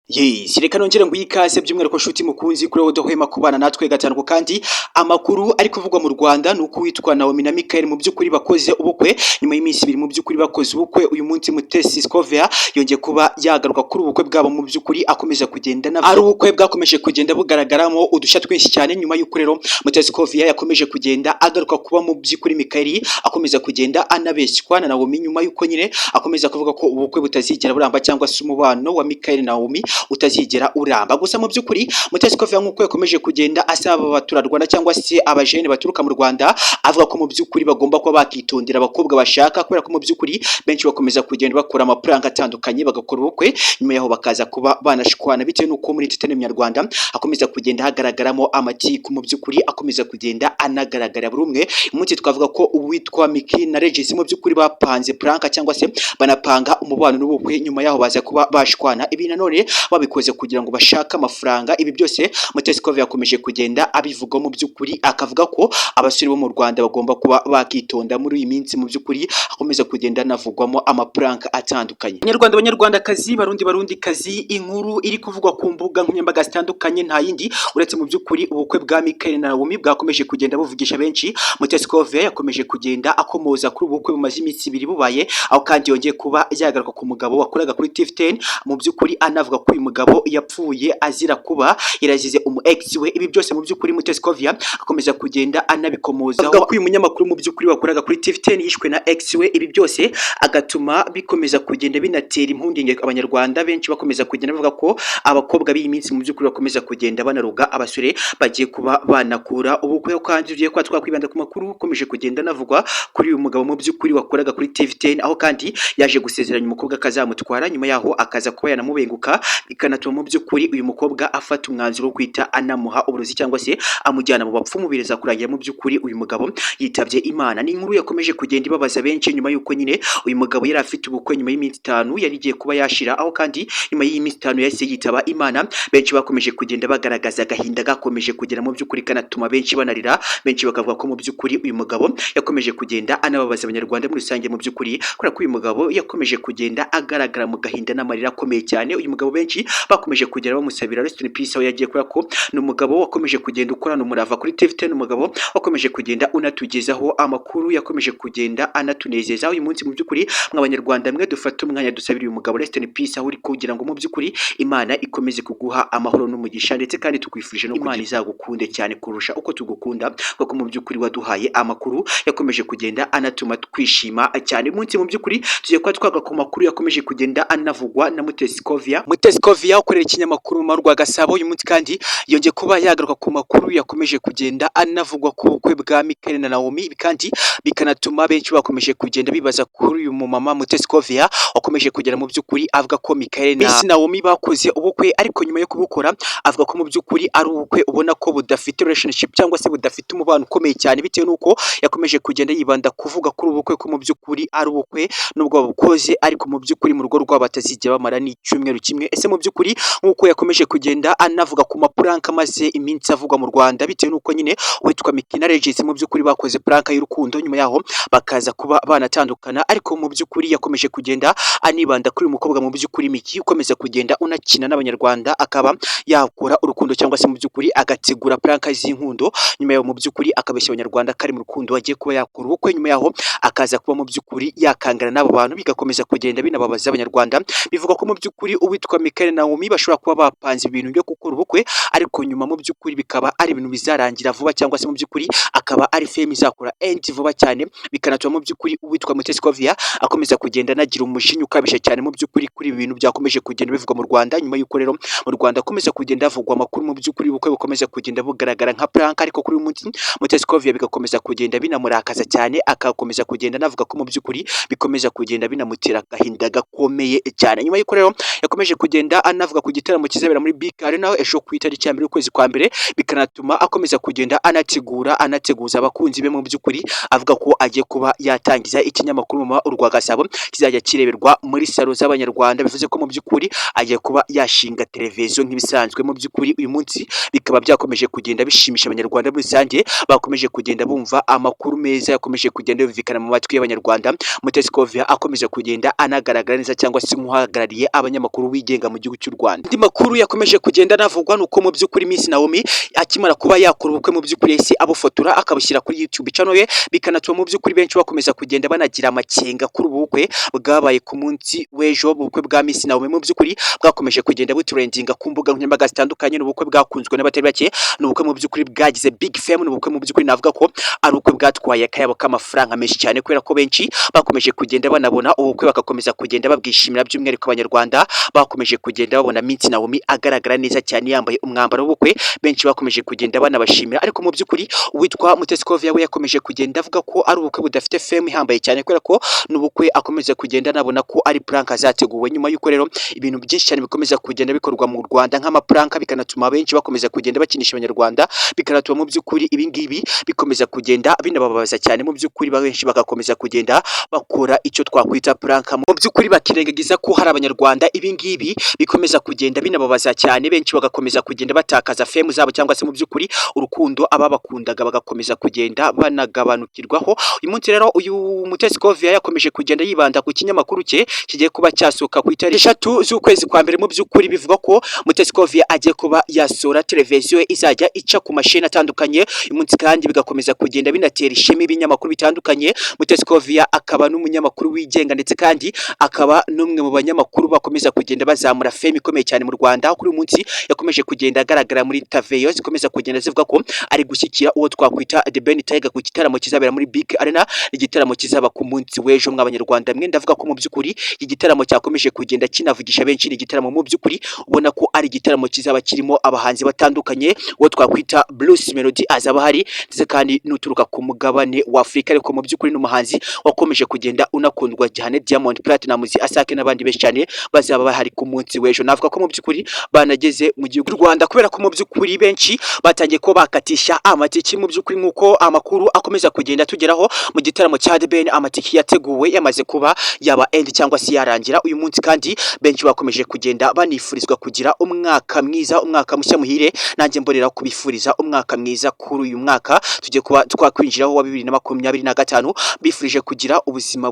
Yes, reka nongere ngo ikaze by'umwihariko nshuti mukunzi kuri wowe udahwema kubana natwe gatanu kandi amakuru ari kuvugwa mu Rwanda nuko witwa Naomi na Michael mu by'ukuri bakoze ubukwe nyuma y'iminsi ibiri mu by'ukuri bakoze ubukwe uyu munsi Mutesi Scovia yongeye kuba yagaruka kuri ubukwe bwabo mu by'ukuri akomeza kugenda ari ubukwe bwakomeje kugenda bugaragaramo udushya twinshi cyane nyuma y'uko rero Mutesi Scovia yakomeje kugenda agaruka kuba mu by'ukuri Michael akomeza kugenda anabeshywa na Naomi nyuma y'uko nyine akomeza kuvuga ko ubukwe butazigera buramba cyangwa se umubano wa Michael na Naomi utazigera uramba. Gusa mu by'ukuri Mutesi Scovia nk'uko yakomeje kugenda asaba abaturarwanda cyangwa se abajene baturuka mu Rwanda avuga ko mu by'ukuri bagomba kuba bakitondera abakobwa bashaka kubera ko mu by'ukuri benshi bakomeza kugenda bakora amafaranga atandukanye bagakora ubukwe nyuma yaho bakaza kuba banashikwana bitewe n'uko muri Entertainment Nyarwanda akomeza kugenda hagaragaramo amatiku mu by'ukuri akomeza kugenda anagaragara buri umwe. Umunsi twavuga ko uwitwa Miki na Regis mu by'ukuri bapanze pranka cyangwa se banapanga umubano n'ubukwe nyuma yaho baza kuba bashikwana ibi nanone babikoze kugira ngo bashake amafaranga. Ibi byose Mutesi Scovia yakomeje kugenda abivuga mu by'ukuri akavuga ko abasore bo mu Rwanda bagomba kuba bakitonda muri iyi minsi mu by'ukuri akomeza kugenda navugwamo amafaranga atandukanye. Abanyarwandakazi barundi kazi inkuru iri kuvugwa ku mbuga nkoranyambaga zitandukanye nta yindi uretse mu by'ukuri ubukwe bwa Michael na Naomi bwakomeje kugenda buvugisha benshi. Mutesi Scovia yakomeje kugenda akomoza kuri ubukwe bumaze iminsi ibiri bubaye aho kandi yongeye kuba yagaruka ku mugabo wakoraga kuri TV10 mu by'ukuri anavuga ko uyu mugabo yapfuye azira kuba yarazize umu ex we. Ibi byose mu by'ukuri Mutesi Scovia akomeza kugenda anabikomoza avuga ko uyu munyamakuru mu by'ukuri wakoraga kuri TV10 yishwe na ex we. Ibi byose agatuma bikomeza kugenda binatera impungenge abanyarwanda benshi bakomeza kugenda bavuga ko abakobwa b'iyi minsi mu by'ukuri bakomeza kugenda banaruga abasore bagiye kuba banakura ubukwe. Kandi ugiye kwa twakwibanda ku makuru ukomeje kugenda navugwa kuri uyu mugabo mu by'ukuri wakoraga kuri TV10 aho kandi yaje gusezeranya umukobwa kazamutwara nyuma yaho akaza kuba yanamubenguka bikanatuma mu by'ukuri uyu mukobwa afata umwanzuro wo kwita anamuha uburozi cyangwa se amujyana mu bapfumu bireza kurangira mu by'ukuri uyu mugabo yitabye Imana. Ni inkuru yakomeje kugenda ibabaza benshi nyuma y'uko nyine uyu mugabo yari afite ubukwe nyuma y'iminsi 5 yari igiye kuba yashira aho kandi nyuma y'iminsi 5 yahise yitaba Imana. Benshi bakomeje kugenda bagaragaza agahinda gakomeje kugera mu by'ukuri kanatuma benshi banarira, benshi bakavuga ko mu by'ukuri uyu mugabo yakomeje kugenda anababaza abanyarwanda muri rusange mu by'ukuri kubera ko uyu mugabo yakomeje kugenda agaragara mu gahinda n'amarira akomeye cyane. Uyu mugabo benshi bakomeje kugera bamusabira rest in peace aho yagiye kubera ko ni umugabo wakomeje kugenda ukorana umurava kuri TV10, umugabo wakomeje kugenda unatugezaho amakuru yakomeje kugenda anatunezeza. Uyu munsi mu by'ukuri mw'abanyarwanda mwe dufata umwanya dusabira uyu mugabo rest in peace aho uri kugira ngo mu by'ukuri Imana ikomeze kuguha amahoro n'umugisha ndetse kandi tukwifurije no Imana izagukunde cyane kurusha uko tugukunda kuko mu by'ukuri waduhaye amakuru yakomeje kugenda anatuma twishima cyane. Umunsi mu by'ukuri tugiye kwa twaga ku makuru yakomeje kugenda anavugwa na Mutesi Scovia. Mutesi Scovia ukorera ikinyamakuru mu rwa Gasabo uyu munsi kandi yongeye kuba yagaruka ku makuru yakomeje kugenda anavugwa ku bukwe bwa Michael na Naomi kandi bikanatuma benshi bakomeje kugenda bibaza kuri uyu mumama Mutesi Scovia wakomeje kugera mu by'ukuri avuga ko Michael na Naomi bakoze ubukwe ariko nyuma yo kubukora avuga ko mu by'ukuri ari ubukwe ubona ko budafite relationship cyangwa se budafite umubano ukomeye cyane bitewe n'uko yakomeje kugenda yibanda kuvuga kuri ubukwe ko mu by'ukuri ari ubukwe nubwo babukoze ariko mu by'ukuri mu rugo rwabo batazigera bamara n'icyumweru kimwe. Ese mu by'ukuri nk'uko yakomeje kugenda anavuga ku mapranka maze iminsi avugwa mu Rwanda bitewe n'uko nyine witwa Miki na Regis mu by'ukuri bakoze pranka y'urukundo nyuma yaho bakaza kuba banatandukana ariko mu by'ukuri yakomeje kugenda anibanda kuri umukobwa mu by'ukuri Miki ukomeza kugenda unakina n'abanyarwanda akaba yakora urukundo cyangwa se mu by'ukuri agategura pranka z'inkundo nyuma yaho mu by'ukuri akabeshya abanyarwanda kari mu rukundo agiye kuba yakora ubukwe nyuma yaho akaza kuba mu by'ukuri yakangana n'abo bantu bigakomeza kugenda binababaza abanyarwanda. Bivuga ko mu by'ukuri uwitwa Michael na Naomi bashobora kuba bapanze ibintu byo gukora ubukwe ariko nyuma mu by'ukuri bikaba ari ibintu bizarangira vuba cyangwa se mu by'ukuri akaba ari fame izakora end vuba cyane bikanatuma mu by'ukuri uwitwa Mutesi Scovia akomeza kugenda nagira umujinya ukabije cyane mu by'ukuri kuri ibi bintu byakomeje kugenda bivugwa mu Rwanda nyuma y'uko rero mu Rwanda akomeza kugenda havugwa amakuru mu by'ukuri ubukwe bukomeza kugenda bugaragara nka prank ariko kuri uyu munsi Mutesi Scovia bigakomeza kugenda binamurakaza cyane akakomeza kugenda navuga ko mu by'ukuri bikomeza kugenda binamutera agahinda gakomeye cyane. Nyuma y'uko rero yakomeje kugenda anavuga ku gitaramo kizabera muri BK Arena ejo ku itariki ya 1 ukwezi kwa mbere bikanatuma akomeza kugenda anateguza abakunzi be mu by'ukuri avuga ko agiye kuba yatangiza ikinyamakuru mu urwa Gasabo kizajya kireberwa muri salo z'abanyarwanda. Bivuze ko mu by'ukuri agiye kuba yashinga televiziyo nk'ibisanzwe. Mu by'ukuri uyu munsi bikaba byakomeje kugenda bishimisha abanyarwanda muri rusange bakomeje kugenda bumva amakuru meza yakomeje kugenda yumvikana mu matwi y'abanyarwanda. Mutesi Scovia akomeje kugenda anagaragara neza cyangwa se nk'uhagarariye abanyamakuru wigenga mu gihugu cy'u Rwanda. Andi makuru yakomeje kugenda anavugwa nuko mu by'ukuri Miss Naomi akimara kuba yakora ubukwe mu by'ukuri yahise abufotora akabushyira kuri YouTube channel ye, bikanatuma mu by'ukuri benshi bakomeza kugenda banagira amakenga kuri ubu bukwe bwabaye ku munsi w'ejo. Ubukwe bwa Miss Naomi mu by'ukuri bwakomeje kugenda butrendinga ku mbuga nkoranyambaga zitandukanye, n'ubukwe bwakunzwe n'abatari bake, n'ubukwe mu by'ukuri bwagize big fame, n'ubukwe mu by'ukuri navuga ko ari ubukwe bwatwaye akayabo k'amafaranga menshi cyane, kubera ko benshi bakomeje kugenda banabona ubukwe bagakomeza kugenda babwishimira, by'umwihariko abanyarwanda bakomeje kugenda babona Miss Naomi agaragara neza cyane yambaye umwambaro w'ubukwe, benshi bakomeje kugenda banabashimira. Ariko mu by'ukuri uwitwa Mutesi Kovia we yakomeje kugenda avuga ko ari ubukwe budafite fame ihambaye cyane, kubera ko n'ubukwe akomeza kugenda anabona ko ari prank zateguwe, nyuma y'uko rero ibintu byinshi cyane bikomeza kugenda bikorwa mu Rwanda nk'amaprank, bikanatuma benshi bakomeza kugenda bakinisha abanyarwanda, bikanatuma mu by'ukuri ibingibi bikomeza kugenda binababaza cyane, mu by'ukuri benshi bagakomeza kugenda bakora icyo twakwita prank, mu by'ukuri bakirengagiza ko hari abanyarwanda ibingibi bikomeza kugenda binababaza cyane, benshi bagakomeza kugenda batakaza fame zabo, cyangwa se mu by'ukuri urukundo ababakundaga bagakomeza kugenda banagabanukirwaho. Uyu munsi rero uyu Mutesi Kovia yakomeje kugenda yibanda ku kinyamakuru cye kigiye kuba cyasohoka ku itariki 3 z'ukwezi kwa mbere, mu by'ukuri bivuga ko Mutesi Kovia agiye kuba yasora televiziyo izajya ica ku mashini atandukanye. Uyu munsi kandi bigakomeza kugenda binatera ishema ibinyamakuru bitandukanye. Mutesi Kovia akaba n'umunyamakuru wigenga, ndetse kandi akaba n'umwe mu banyamakuru bakomeza kugenda bazamura fame ikomeye cyane mu Rwanda. Kuri uyu munsi yakomeje kugenda agaragara muri taveyo zikomeza kugenda zivuga ko ari gushyikira uwo twakwita The Ben Tiger ku gitaramo kizabera muri Big Arena, igitaramo kizaba ku munsi w'ejo. Mw'abanyarwanda mwe ndavuga ko mu by'ukuri igitaramo cyakomeje kugenda kinavugisha benshi, igitaramo mu by'ukuri ubona ko ari igitaramo kizaba kirimo abahanzi batandukanye, uwo twakwita Bruce Melody azaba hari, ndetse kandi n'uturuka ku mugabane wa Afurika, ariko mu by'ukuri n'umuhanzi wakomeje kugenda unakundwa cyane Diamond Platnumz, Asake n'abandi benshi cyane bazaba bahari ku munsi w'ejo. Navuga ko mu by'ukuri banageze mu gihugu cy'u Rwanda, kubera ko mu by'ukuri benshi batangiye ko bakatisha amatiki, mu by'ukuri nk'uko amakuru akomeza kugenda tugeraho mu gitaramo cya The Ben, amatiki yateguwe yamaze kuba yaba end cyangwa se yarangira uyu munsi, kandi benshi bakomeje kugenda banifurizwa kugira umwaka mwiza, umwaka mushya muhire. Nanjye mborera kubifuriza umwaka mwiza kuri uyu mwaka tugiye kuba twakwinjiraho wa 2025, bifurije kugira ubuzima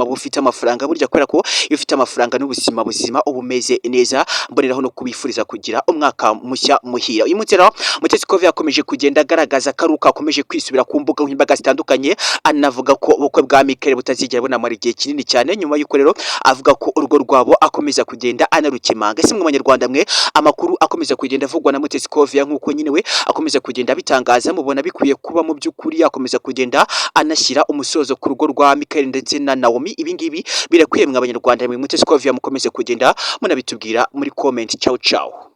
bufite amafaranga, burya kubera ko iyo ufite amafaranga n'ubuzima buzima uba umeze neza. Mboreraho no kubifuriza kugira umwaka mushya muhira. Uyu munsi rero Mutesi Kovia yakomeje kugenda agaragaza karuka, akomeje kwisubira ku mbuga nkoranyambaga zitandukanye, anavuga ko ubukwe bwa Michael butazigera bunamara igihe kinini cyane, nyuma y'uko rero avuga ko urugo rwabo akomeza kugenda anarukemanga. Ese mwe Abanyarwanda mwe, amakuru akomeza kugenda avugwa na Mutesi Kovia nk'uko nyine we akomeza kugenda bitangaza, mubona bikwiye kuba mu by'ukuri akomeza kugenda anashyira umusozo ku rugo rwa Michael ndetse na Naomi? Ibingibi birakwiye mwe Abanyarwanda mwe, Mutesi Kovia mukomeze kugenda munabitubwira muri comment. Ciao ciao.